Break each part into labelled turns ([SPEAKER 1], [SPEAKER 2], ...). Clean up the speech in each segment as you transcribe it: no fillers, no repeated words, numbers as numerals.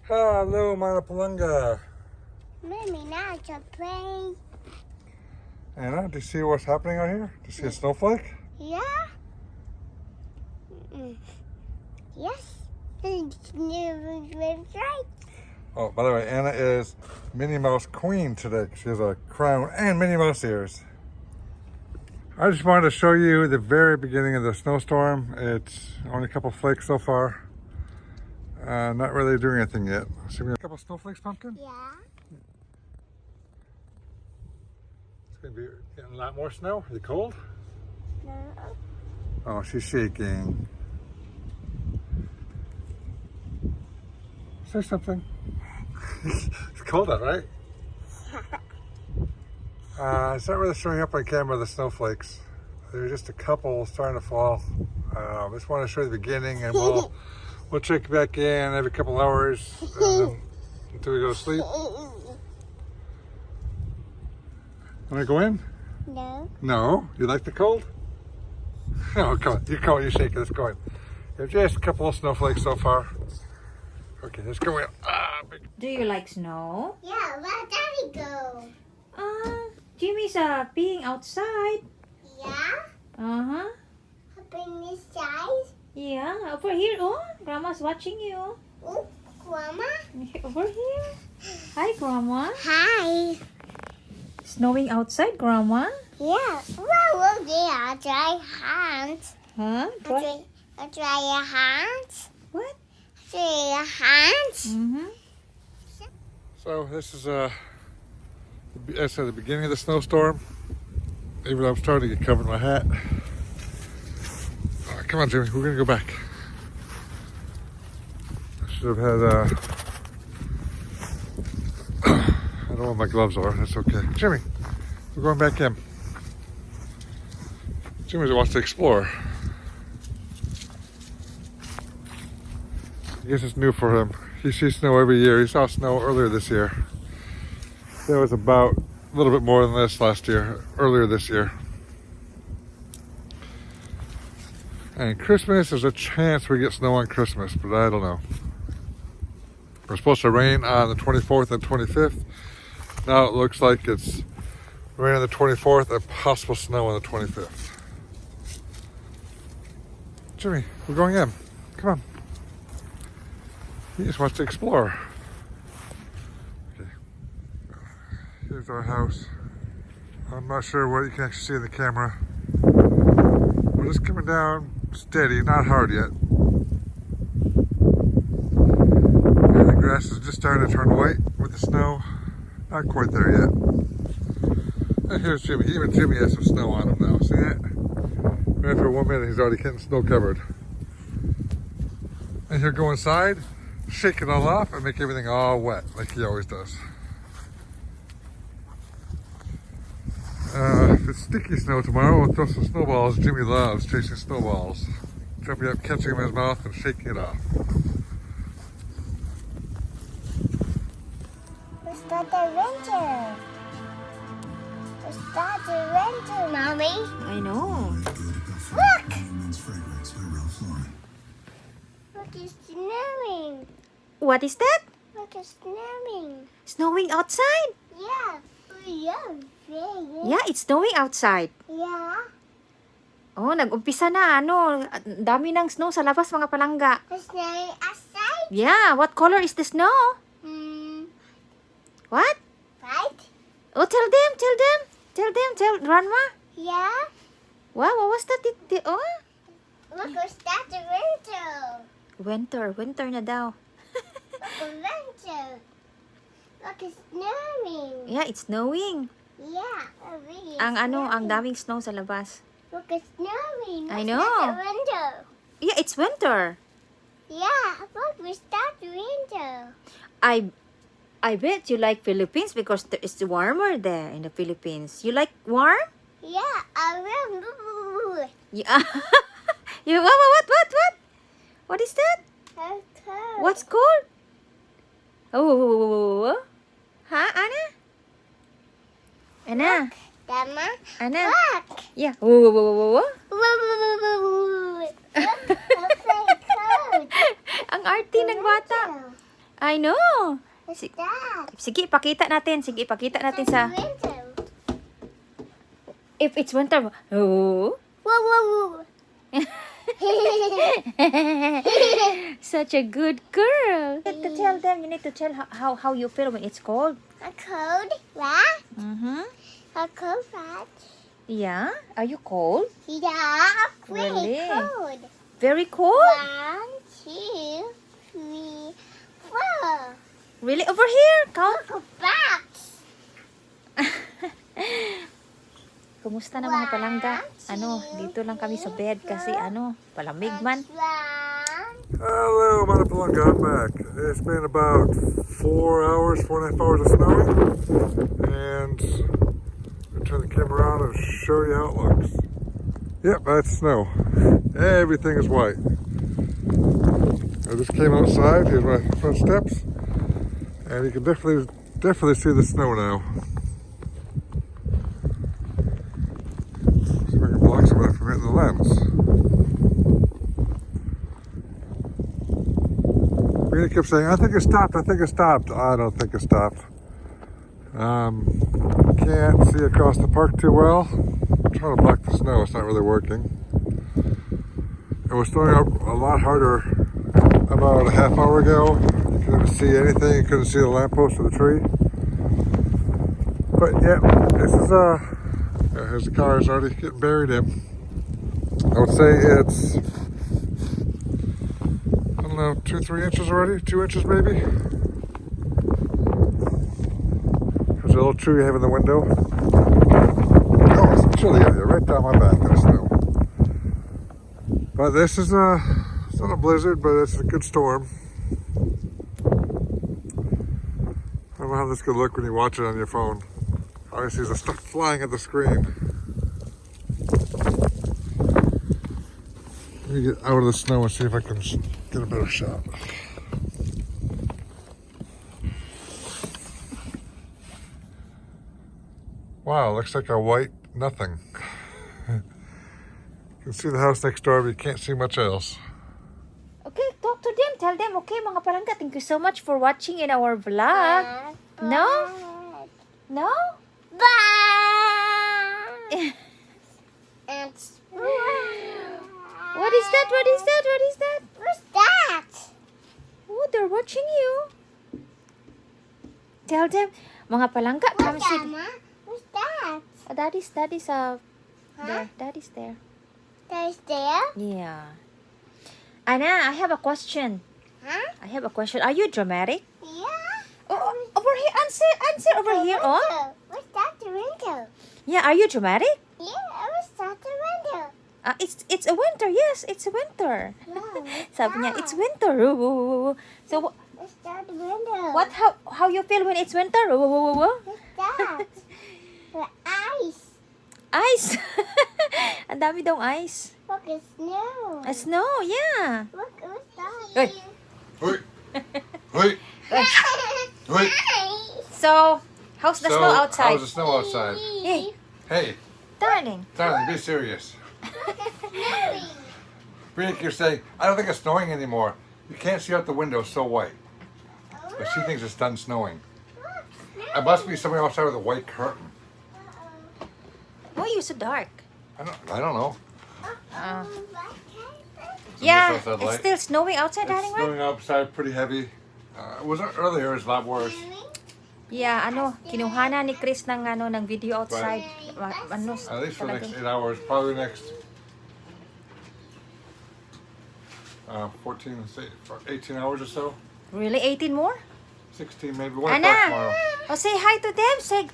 [SPEAKER 1] Hello, Manapalunga.
[SPEAKER 2] Mommy, now it's a plane.
[SPEAKER 1] Anna, do you see what's happening out here? Do you see a snowflake?
[SPEAKER 2] Yeah? Yes. It's new right.
[SPEAKER 1] Oh, by the way, Anna is Minnie Mouse Queen today. She has a crown and Minnie Mouse ears. I just wanted to show you the very beginning of the snowstorm. It's only a couple flakes so far. Not really doing anything yet. See, we have a couple snowflakes, Pumpkin?
[SPEAKER 2] Yeah.
[SPEAKER 1] It's going to be getting a lot more snow. Are you cold?
[SPEAKER 2] No.
[SPEAKER 1] Oh, she's shaking. Say something. It's cold out, right? It's not really showing up on camera, the snowflakes. There's just a couple starting to fall. I just want to show you the beginning, and we'll check back in every couple hours until we go to sleep. Want to go in?
[SPEAKER 2] No.
[SPEAKER 1] No? You like the cold? Oh, come on. You're cold. You're shaking. Let's go in. There's just a couple of snowflakes so far. Okay, let's go in.
[SPEAKER 3] Do you like snow?
[SPEAKER 2] Yeah, where Daddy go?
[SPEAKER 3] Jimmy's being outside.
[SPEAKER 2] Yeah?
[SPEAKER 3] Uh-huh.
[SPEAKER 2] Up in this side?
[SPEAKER 3] Yeah, over here. Oh, Grandma's watching you.
[SPEAKER 2] Oh, Grandma?
[SPEAKER 3] Over here. Hi, Grandma.
[SPEAKER 2] Hi.
[SPEAKER 3] Snowing outside, Grandma?
[SPEAKER 2] Yeah. Well, yeah, dry hands.
[SPEAKER 3] Huh?
[SPEAKER 2] Dry your hands.
[SPEAKER 3] What?
[SPEAKER 2] Dry your hands.
[SPEAKER 3] Mm-hmm.
[SPEAKER 1] So this is the beginning of the snowstorm. Even though I'm starting to get covered in my hat. Come on, Jimmy, we're gonna go back. I should have had I don't know what my gloves are, that's okay. Jimmy, we're going back in. Jimmy wants to explore. I guess it's new for him. He sees snow every year. He saw snow earlier this year. There was about a little bit more than this earlier this year. And Christmas, there's a chance we get snow on Christmas, but I don't know. We're supposed to rain on the 24th and 25th. Now it looks like it's rain on the 24th and possible snow on the 25th. Jimmy, we're going in. Come on. He just wants to explore. Okay. Here's our house. I'm not sure what you can actually see in the camera. We're just coming down steady, not hard yet. And the grass is just starting to turn white with the snow. Not quite there yet. And here's Jimmy. Even Jimmy has some snow on him now. See that? Right after 1 minute, he's already getting snow covered. And he'll go inside, shake it all off, and make everything all wet, like he always does. If it's sticky snow tomorrow, we'll throw some snowballs. Jimmy loves chasing snowballs. Jumping up, catching them in his mouth, and shaking it off.
[SPEAKER 2] It's not the winter. It's not the winter, Mommy.
[SPEAKER 3] I know.
[SPEAKER 2] Look! Look, it's snowing.
[SPEAKER 3] What is that?
[SPEAKER 2] Look, it's snowing.
[SPEAKER 3] Snowing outside?
[SPEAKER 2] Yeah. Yeah.
[SPEAKER 3] Yeah, it's snowing outside.
[SPEAKER 2] Yeah.
[SPEAKER 3] Oh, nag-umpisa na. Dami ng snow sa labas, mga palangga.
[SPEAKER 2] It's snowing outside?
[SPEAKER 3] Yeah, what color is the snow? What?
[SPEAKER 2] Right?
[SPEAKER 3] Oh, tell Grandma.
[SPEAKER 2] Yeah.
[SPEAKER 3] Wow, what was that? Oh,
[SPEAKER 2] Look, it's not the winter.
[SPEAKER 3] winter na daw.
[SPEAKER 2] Look, the winter. Look, it's snowing.
[SPEAKER 3] Yeah, it's snowing.
[SPEAKER 2] Yeah. Really,
[SPEAKER 3] Ang daming snow sa labas.
[SPEAKER 2] Look, it's snowing.
[SPEAKER 3] I
[SPEAKER 2] It's
[SPEAKER 3] know.
[SPEAKER 2] not the winter.
[SPEAKER 3] Yeah, it's winter.
[SPEAKER 2] Yeah. Look, it's not the winter.
[SPEAKER 3] I bet you like Philippines because it's warmer there in the Philippines. You like warm?
[SPEAKER 2] Yeah. I will.
[SPEAKER 3] Yeah. You what? What is that?
[SPEAKER 2] Okay.
[SPEAKER 3] What's cold? Oh. Huh, Anna? Anna?
[SPEAKER 2] Dama?
[SPEAKER 3] Anna?
[SPEAKER 2] Look.
[SPEAKER 3] Yeah.
[SPEAKER 2] Look, it's so cold.
[SPEAKER 3] Ang arty ng bata. I know.
[SPEAKER 2] What's that?
[SPEAKER 3] Sige, ipakita natin. Sige, ipakita natin sa...
[SPEAKER 2] Winter.
[SPEAKER 3] If it's winter... Oh.
[SPEAKER 2] Whoa, whoa, whoa.
[SPEAKER 3] Such a good girl. You need to tell them. You need to tell how you feel when it's cold.
[SPEAKER 2] A cold rat?
[SPEAKER 3] Mm-hmm.
[SPEAKER 2] A cold rat?
[SPEAKER 3] Yeah? Are you cold?
[SPEAKER 2] Yeah,
[SPEAKER 3] Really?
[SPEAKER 2] really cold.
[SPEAKER 3] Very cold?
[SPEAKER 2] 1, 2, 3, 4.
[SPEAKER 3] Really? Over here? Count.
[SPEAKER 2] Look, bats.
[SPEAKER 3] Kumusta na mga palangga? Ano, dito lang kami sa bed kasi ano, palamig man.
[SPEAKER 2] 1.
[SPEAKER 1] Hello, mga palangga, I'm back. It's been about 4 hours, 4.5 hours of snowing. And I'll turn the camera around and show you how it looks. Yep, that's snow. Everything is white. I just came outside. Here's my front steps. And you can definitely see the snow now. See if I can block some of that from hitting the lens. Rena kept saying, I think it stopped, I think it stopped. I don't think it stopped. Can't see across the park too well. I'm trying to block the snow, it's not really working. It was snowing up a lot harder about a half hour ago. You couldn't see anything, you couldn't see the lamppost or the tree. But yeah, this is here's the car is already getting buried in. I would say it's, I don't know, 2-3 inches already, 2 inches maybe. There's a little tree I have in the window. Oh, it's chilly out here, right down my back in the snow. But this is it's not a blizzard, but it's a good storm. I don't know how this could look when you watch it on your phone. Obviously, there's stuff flying at the screen. Let me get out of the snow and see if I can get a better shot. Wow, looks like a white nothing. You can see the house next door, but you can't see much else.
[SPEAKER 3] Okay, talk to them. Tell them, okay, mga palangga, thank you so much for watching in our vlog. No? No?
[SPEAKER 2] It's
[SPEAKER 3] What is that? What is that? What is that?
[SPEAKER 2] What's that?
[SPEAKER 3] Oh, they're watching you. Tell them, mga palangga, come
[SPEAKER 2] What's
[SPEAKER 3] see.
[SPEAKER 2] that, Ma? What's that?
[SPEAKER 3] Daddy's there. Daddy's there.
[SPEAKER 2] There's there?
[SPEAKER 3] Yeah. Anna, I have a question.
[SPEAKER 2] Huh?
[SPEAKER 3] I have a question. Are you dramatic?
[SPEAKER 2] Yeah.
[SPEAKER 3] Oh, over here. Answer over here. Oh.
[SPEAKER 2] Window. What's that? The window.
[SPEAKER 3] Yeah, are you dramatic?
[SPEAKER 2] Yeah, what's that? The window.
[SPEAKER 3] It's a winter. Yes, it's a winter.
[SPEAKER 2] No,
[SPEAKER 3] Sabi niya, it's winter. So
[SPEAKER 2] what's that? The window.
[SPEAKER 3] what how you feel when it's winter?
[SPEAKER 2] What's that? The ice.
[SPEAKER 3] Ice. Ang dami daw ice.
[SPEAKER 2] Look, it's snow.
[SPEAKER 3] Snow, yeah.
[SPEAKER 2] Look, what's that?
[SPEAKER 3] Hey.
[SPEAKER 1] Wait, wait, wait.
[SPEAKER 3] So, how's the snow outside?
[SPEAKER 1] How's the snow outside?
[SPEAKER 3] Hey,
[SPEAKER 1] Hey,
[SPEAKER 3] darling.
[SPEAKER 1] darling, be serious.
[SPEAKER 2] Look, it's snowing.
[SPEAKER 1] Brianna, you're saying, I don't think it's snowing anymore. You can't see out the window, it's so white. But she thinks it's done snowing. It must be somebody outside with a white curtain.
[SPEAKER 3] Why are you so dark?
[SPEAKER 1] I don't know.
[SPEAKER 3] Yeah,
[SPEAKER 1] outside
[SPEAKER 3] it's
[SPEAKER 1] light.
[SPEAKER 3] still snowing outside,
[SPEAKER 1] It's
[SPEAKER 3] darling, right?
[SPEAKER 1] snowing outside pretty heavy. It wasn't earlier, it was a lot worse.
[SPEAKER 3] Yeah, kinuhana ni Chris ng video outside.
[SPEAKER 1] At least for the next 8 hours, probably next 14, 18 hours or so.
[SPEAKER 3] Really, 18 more?
[SPEAKER 1] 16 maybe, 1
[SPEAKER 3] Anna!
[SPEAKER 1] o'clock tomorrow.
[SPEAKER 3] Oh, say hi to them. Say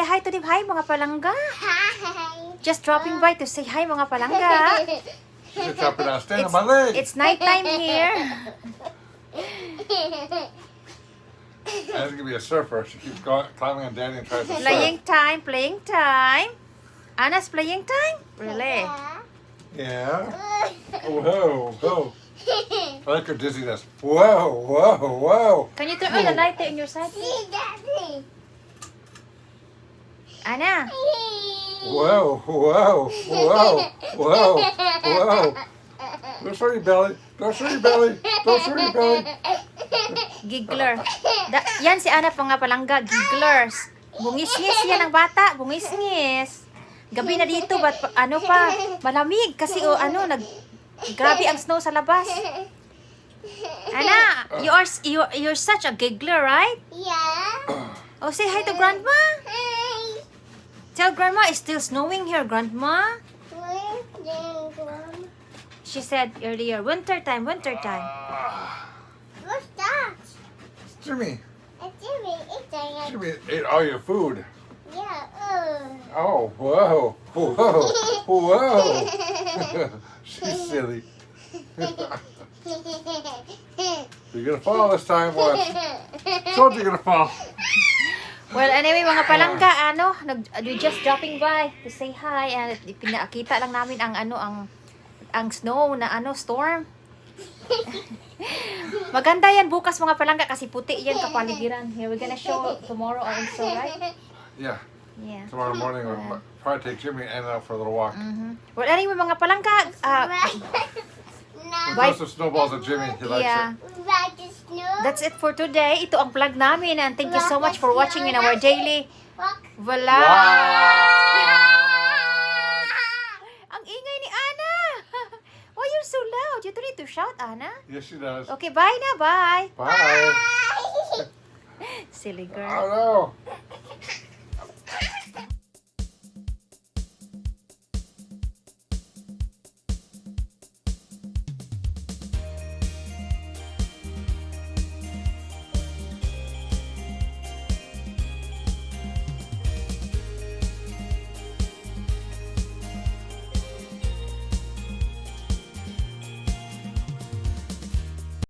[SPEAKER 3] hi to them. Hi, mga palangga.
[SPEAKER 2] Hi.
[SPEAKER 3] Just dropping by to say hi, mga palangga.
[SPEAKER 1] She's dropping down, stand on my leg.
[SPEAKER 3] It's nighttime here.
[SPEAKER 1] Anna's gonna be a surfer. She keeps climbing on Daddy and tries to surf.
[SPEAKER 3] Playing time. Anna's playing time? Really?
[SPEAKER 1] Yeah. Whoa, whoa. I like her dizziness. Whoa, whoa, whoa.
[SPEAKER 3] Can you turn on the light there in your side?
[SPEAKER 2] See, Daddy.
[SPEAKER 3] Anna.
[SPEAKER 1] Whoa, whoa, whoa, whoa, whoa. Don't show your belly. Don't show your belly. Don't show your belly.
[SPEAKER 3] Giggler. Yan si Ana pa nga palangga, gigglers. Bungis-ngis yan ang bata, bungis-ngis. Gabi na dito, ano pa, malamig kasi grabe ang snow sa labas. Ana, you're such a giggler, right?
[SPEAKER 2] Yeah.
[SPEAKER 3] Oh, say hi to Grandma. Tell Grandma it's still snowing here, Grandma. She said earlier, winter time, winter time.
[SPEAKER 2] What's that?
[SPEAKER 1] Jimmy,
[SPEAKER 2] It's Jimmy eating it.
[SPEAKER 1] Jimmy ate all your food.
[SPEAKER 2] Yeah.
[SPEAKER 1] Oh, whoa, whoa, whoa. She's silly. You're gonna fall this time, what? Told you you're gonna fall.
[SPEAKER 3] Well, anyway, mga palangga, we just dropping by to say hi. And pinakita lang namin ang snow na storm. Maganda yan bukas mga palangga kasi puti yan kapaligiran. Here, we're gonna show tomorrow also, right?
[SPEAKER 1] Yeah,
[SPEAKER 3] Yeah.
[SPEAKER 1] tomorrow morning we'll probably take Jimmy and Anna out for a little walk.
[SPEAKER 3] Well, anyway, mga palangga,
[SPEAKER 2] Now,
[SPEAKER 1] We throw some snowballs at Jimmy. He likes
[SPEAKER 3] yeah.
[SPEAKER 1] it.
[SPEAKER 2] ride the snow.
[SPEAKER 3] That's it for today. Ito ang vlog namin and thank you so much for watching in our daily
[SPEAKER 2] Walk.
[SPEAKER 3] vlog.
[SPEAKER 1] Wow!
[SPEAKER 3] Ang ingay ni Ana. Why you're so loud? You don't need to shout, Ana.
[SPEAKER 1] Yes, she does.
[SPEAKER 3] Okay, bye na, bye.
[SPEAKER 1] Bye.
[SPEAKER 3] Silly
[SPEAKER 1] Oh
[SPEAKER 3] girl.
[SPEAKER 1] no.